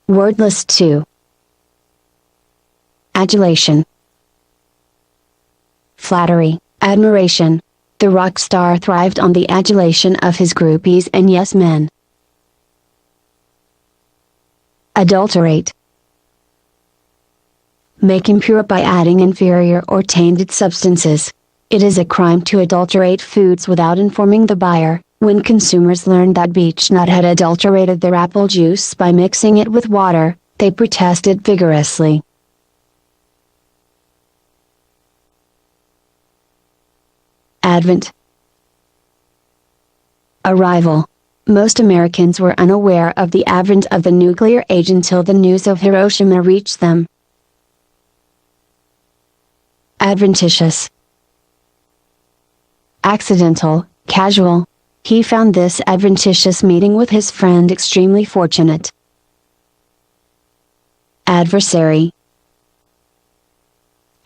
Wordless 2. Adulation. Flattery, admiration. The rock star thrived on the adulation of his groupies and yes men. Adulterate. Make impure by adding inferior or tainted substances. It is a crime to adulterate foods without informing the buyer. When consumers learned that Beechnut had adulterated their apple juice by mixing it with water, they protested vigorously. Advent. Arrival. Most Americans were unaware of the advent of the nuclear age until the news of Hiroshima reached them. Adventitious. Accidental, casual. He found this adventitious meeting with his friend extremely fortunate. Adversary.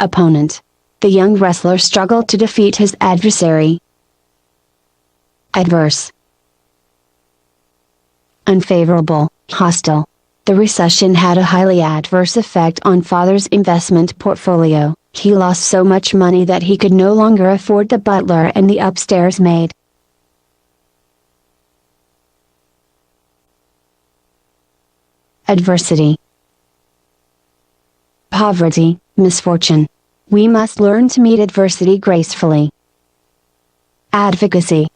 Opponent. The young wrestler struggled to defeat his adversary. Adverse. Unfavorable, hostile. The recession had a highly adverse effect on father's investment portfolio. He lost so much money that he could no longer afford the butler and the upstairs maid. Adversity. Poverty, misfortune. We must learn to meet adversity gracefully. Advocacy.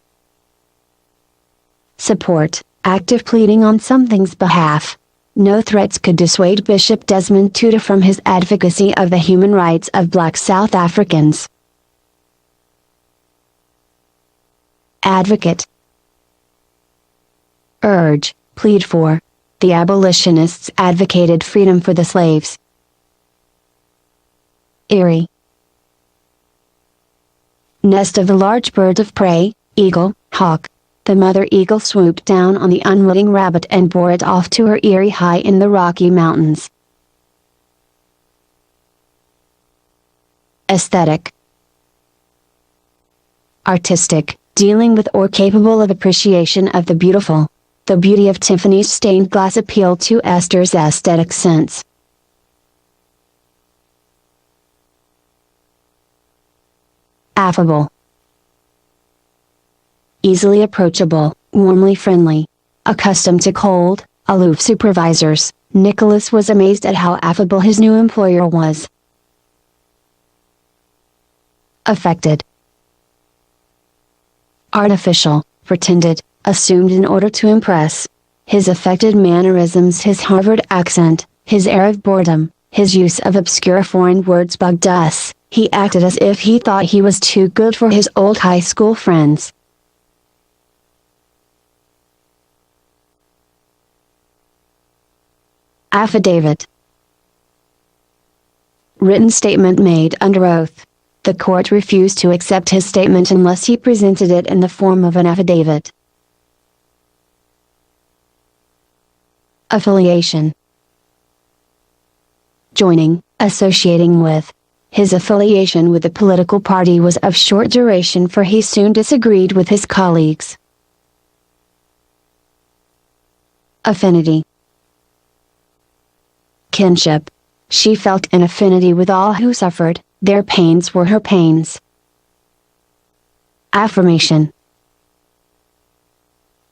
Support, active pleading on something's behalf. No threats could dissuade Bishop Desmond Tutu from his advocacy of the human rights of black South Africans. Advocate. Urge, plead for. The abolitionists advocated freedom for the slaves. Aerie. Nest of the large bird of prey, eagle, hawk. The mother eagle swooped down on the unwitting rabbit and bore it off to her eyrie high in the Rocky Mountains. Aesthetic. Artistic, dealing with or capable of appreciation of the beautiful. The beauty of Tiffany's stained glass appealed to Esther's aesthetic sense. Affable. Easily approachable, warmly friendly. Accustomed to cold, aloof supervisors, Nicholas was amazed at how affable his new employer was. Affected. Artificial, pretended, assumed in order to impress. His affected mannerisms, his Harvard accent, his air of boredom, his use of obscure foreign words bugged us. He acted as if he thought he was too good for his old high school friends. Affidavit. Written statement made under oath. The court refused to accept his statement unless he presented it in the form of an affidavit. Affiliation. Joining, associating with. His affiliation with the political party was of short duration, for he soon disagreed with his colleagues. Affinity. Kinship. She felt an affinity with all who suffered, their pains were her pains. Affirmation.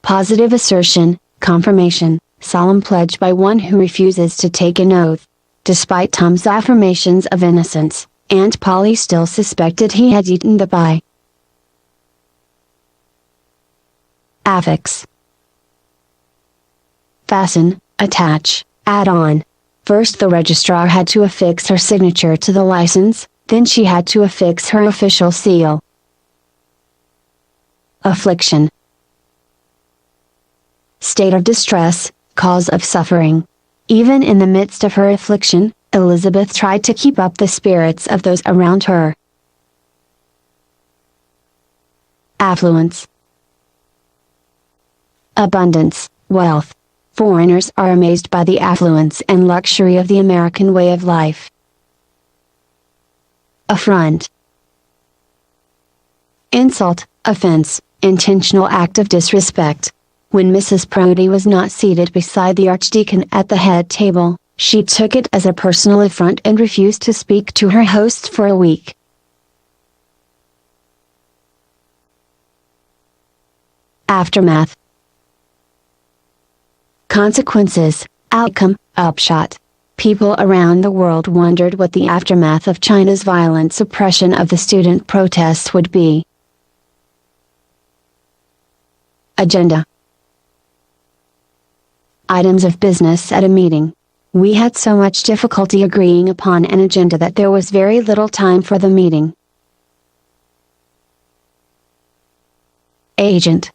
Positive assertion, confirmation, solemn pledge by one who refuses to take an oath. Despite Tom's affirmations of innocence, Aunt Polly still suspected he had eaten the pie. Affix. Fasten, attach, add on. First the registrar had to affix her signature to the license, then she had to affix her official seal. Affliction. State of distress, cause of suffering. Even in the midst of her affliction, Elizabeth tried to keep up the spirits of those around her. Affluence. Abundance, wealth. Foreigners are amazed by the affluence and luxury of the American way of life. Affront. Insult, offense, intentional act of disrespect. When Mrs. Prodie was not seated beside the archdeacon at the head table, she took it as a personal affront and refused to speak to her host for a week. Aftermath. Consequences, outcome, upshot. People around the world wondered what the aftermath of China's violent suppression of the student protests would be. Agenda. Items of business at a meeting. We had so much difficulty agreeing upon an agenda that there was very little time for the meeting. Agent.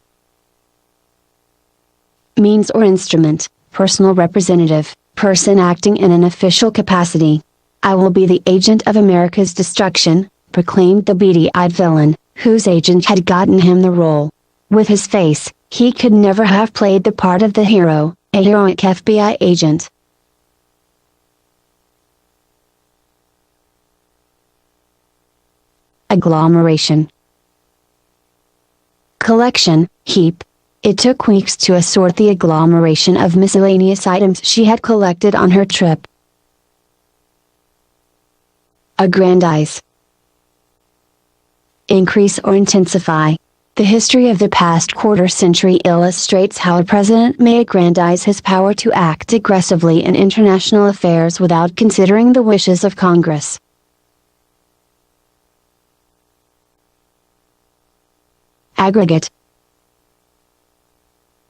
Means or instrument, personal representative, person acting in an official capacity. I will be the agent of America's destruction, proclaimed the beady-eyed villain, whose agent had gotten him the role. With his face, he could never have played the part of the hero, a heroic FBI agent. Agglomeration. Collection, heap. It took weeks to assort the agglomeration of miscellaneous items she had collected on her trip. Aggrandize. Increase or intensify. The history of the past quarter century illustrates how a president may aggrandize his power to act aggressively in international affairs without considering the wishes of Congress. Aggregate.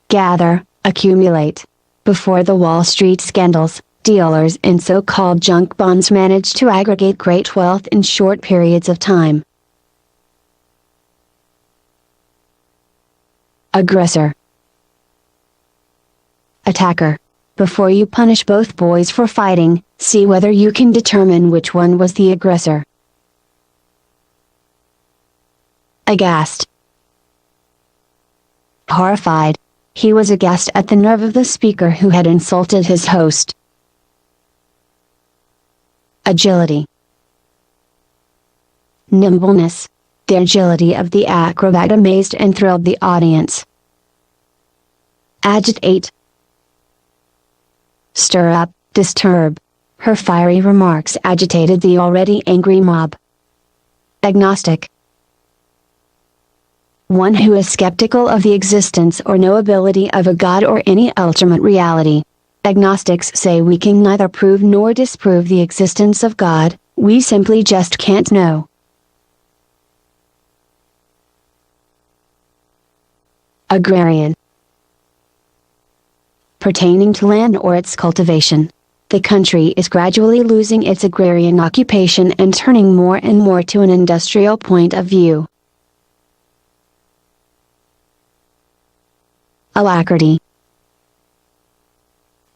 Gather, accumulate. Before the Wall Street scandals, dealers in so-called junk bonds managed to aggregate great wealth in short periods of time. Aggressor. Attacker. Before you punish both boys for fighting, see whether you can determine which one was the aggressor. Aghast. Horrified. He was aghast at the nerve of the speaker who had insulted his host. Agility. Nimbleness. The agility of the acrobat amazed and thrilled the audience. Agitate. Stir up, disturb. Her fiery remarks agitated the already angry mob. Agnostic. One who is skeptical of the existence or knowability of a god or any ultimate reality. Agnostics say we can neither prove nor disprove the existence of God, we simply just can't know. Agrarian. Pertaining to land or its cultivation. The country is gradually losing its agrarian occupation and turning more and more to an industrial point of view. Alacrity.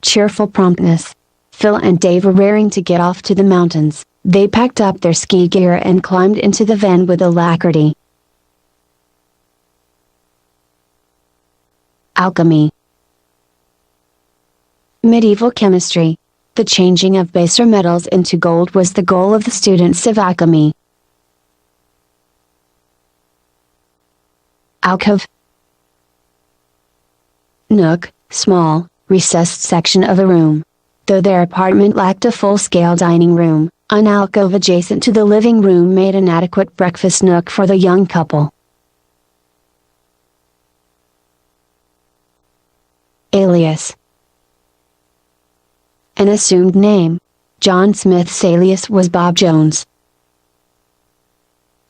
Cheerful promptness. Phil and Dave were raring to get off to the mountains. They packed up their ski gear and climbed into the van with alacrity. Alchemy. Medieval chemistry. The changing of baser metals into gold was the goal of the students of alchemy. Alcove. Nook, small, recessed section of a room. Though their apartment lacked a full-scale dining room, an alcove adjacent to the living room made an adequate breakfast nook for the young couple. Alias. An assumed name. John Smith's alias was Bob Jones.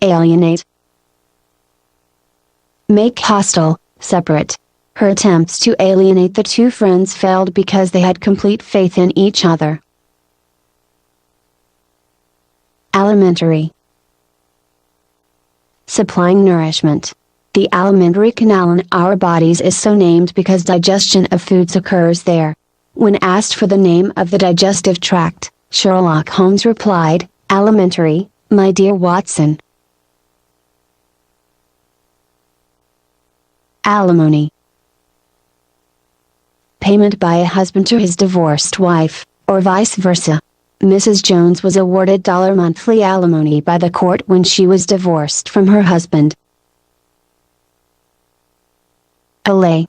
Alienate. Make hostile, separate. Her attempts to alienate the two friends failed because they had complete faith in each other. Alimentary. Supplying nourishment. The alimentary canal in our bodies is so named because digestion of foods occurs there. When asked for the name of the digestive tract, Sherlock Holmes replied, "Alimentary, my dear Watson." Alimony. Payment by a husband to his divorced wife, or vice versa. Mrs. Jones was awarded $1 monthly alimony by the court when she was divorced from her husband. Allege.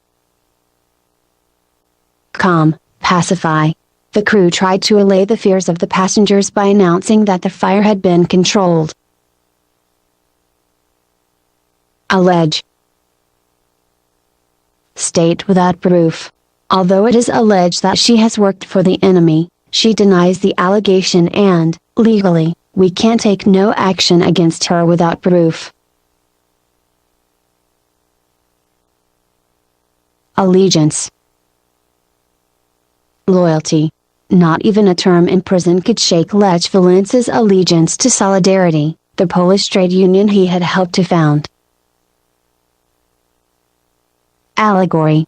calm, pacify. The crew tried to allay the fears of the passengers by announcing that the fire had been controlled. Allege. State without proof. Although it is alleged that she has worked for the enemy, she denies the allegation and, legally, we can take no action against her without proof. Allegiance. Loyalty. Not even a term in prison could shake Lech Walensa's allegiance to Solidarity, the Polish trade union he had helped to found. Allegory.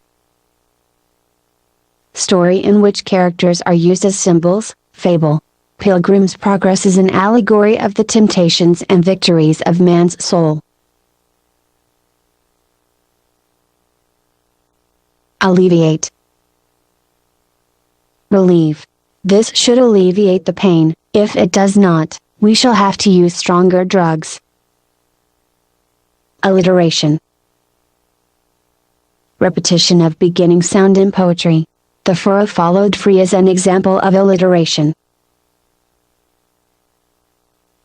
Story in which characters are used as symbols, fable. Pilgrim's Progress is an allegory of the temptations and victories of man's soul. Alleviate. Relieve. This should alleviate the pain. If it does not, we shall have to use stronger drugs. Alliteration. Repetition of beginning sound in poetry. The furrow followed free is an example of alliteration.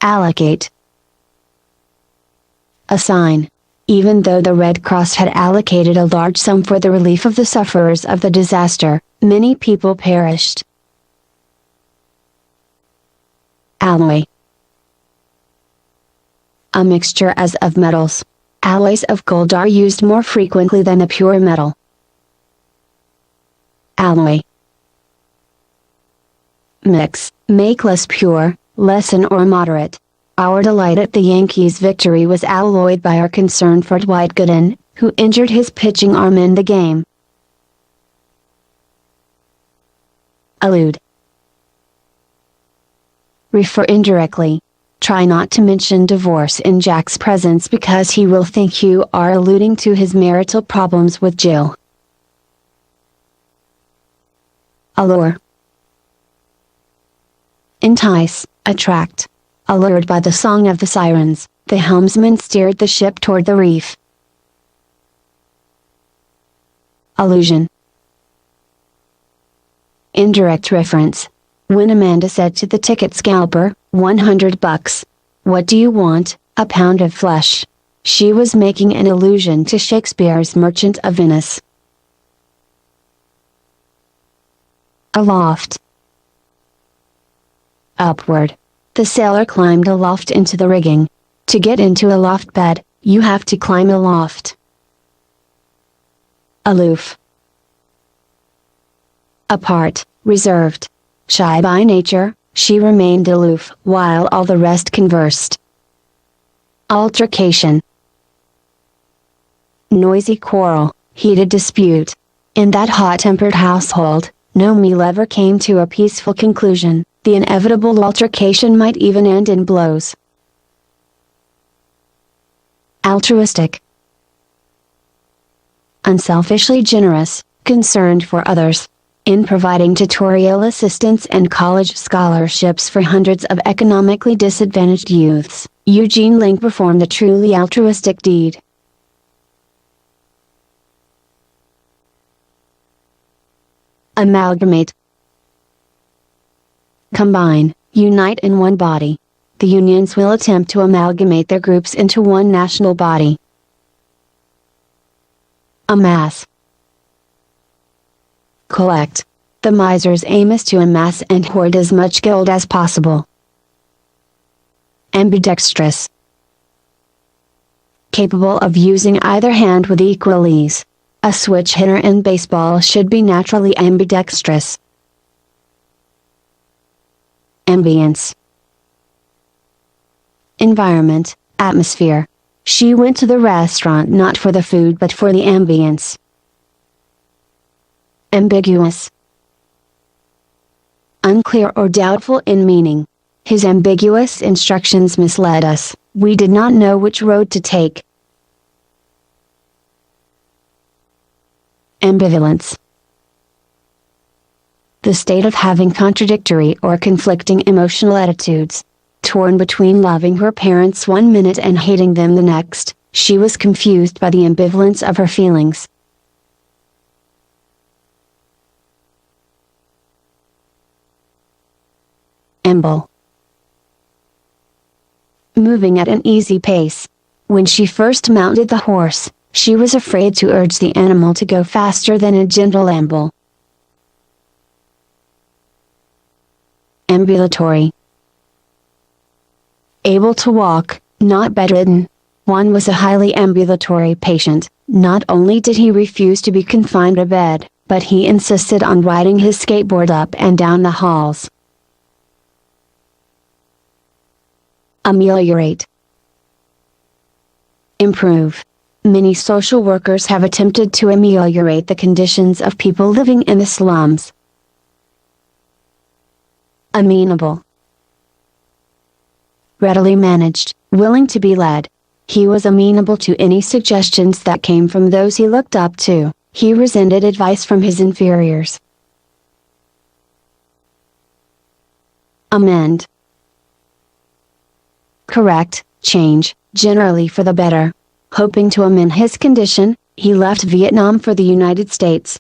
Allocate. Assign. Even though the Red Cross had allocated a large sum for the relief of the sufferers of the disaster, many people perished. Alloy. A mixture as of metals. Alloys of gold are used more frequently than a pure metal. Alloy. Mix, make less pure, lessen or moderate. Our delight at the Yankees' victory was alloyed by our concern for Dwight Gooden, who injured his pitching arm in the game. Allude. Refer indirectly. Try not to mention divorce in Jack's presence because he will think you are alluding to his marital problems with Jill. Allure. Entice, attract. Allured by the song of the sirens, the helmsman steered the ship toward the reef. Allusion. Indirect reference. When Amanda said to the ticket scalper, $100. What do you want? A pound of flesh. She was making an allusion to Shakespeare's Merchant of Venice. Aloft. Upward. The sailor climbed aloft into the rigging. To get into a loft bed, you have to climb aloft. Aloof. Apart, reserved. Shy by nature, she remained aloof while all the rest conversed. Altercation. Noisy quarrel, heated dispute. In that hot-tempered household, no meal ever came to a peaceful conclusion. The inevitable altercation might even end in blows. Altruistic. Unselfishly generous, concerned for others. In providing tutorial assistance and college scholarships for hundreds of economically disadvantaged youths, Eugene Link performed a truly altruistic deed. Amalgamate. Combine, unite in one body. The unions will attempt to amalgamate their groups into one national body. Amass. Collect. The miser's aim is to amass and hoard as much gold as possible. Ambidextrous. Capable of using either hand with equal ease. A switch hitter in baseball should be naturally ambidextrous. Ambience. Environment, atmosphere. She went to the restaurant not for the food but for the ambience. Ambiguous. Unclear or doubtful in meaning. His ambiguous instructions misled us, we did not know which road to take. Ambivalence. The state of having contradictory or conflicting emotional attitudes. Torn between loving her parents one minute and hating them the next, she was confused by the ambivalence of her feelings. Amble. Moving at an easy pace. When she first mounted the horse, she was afraid to urge the animal to go faster than a gentle amble. Ambulatory. Able to walk, not bedridden. One was a highly ambulatory patient. Not only did he refuse to be confined to bed, but he insisted on riding his skateboard up and down the halls. Ameliorate. Improve. Many social workers have attempted to ameliorate the conditions of people living in the slums. Amenable. Readily managed, willing to be led. He was amenable to any suggestions that came from those he looked up to. He resented advice from his inferiors. Amend. Correct, change, generally for the better. Hoping to amend his condition, he left Vietnam for the United States.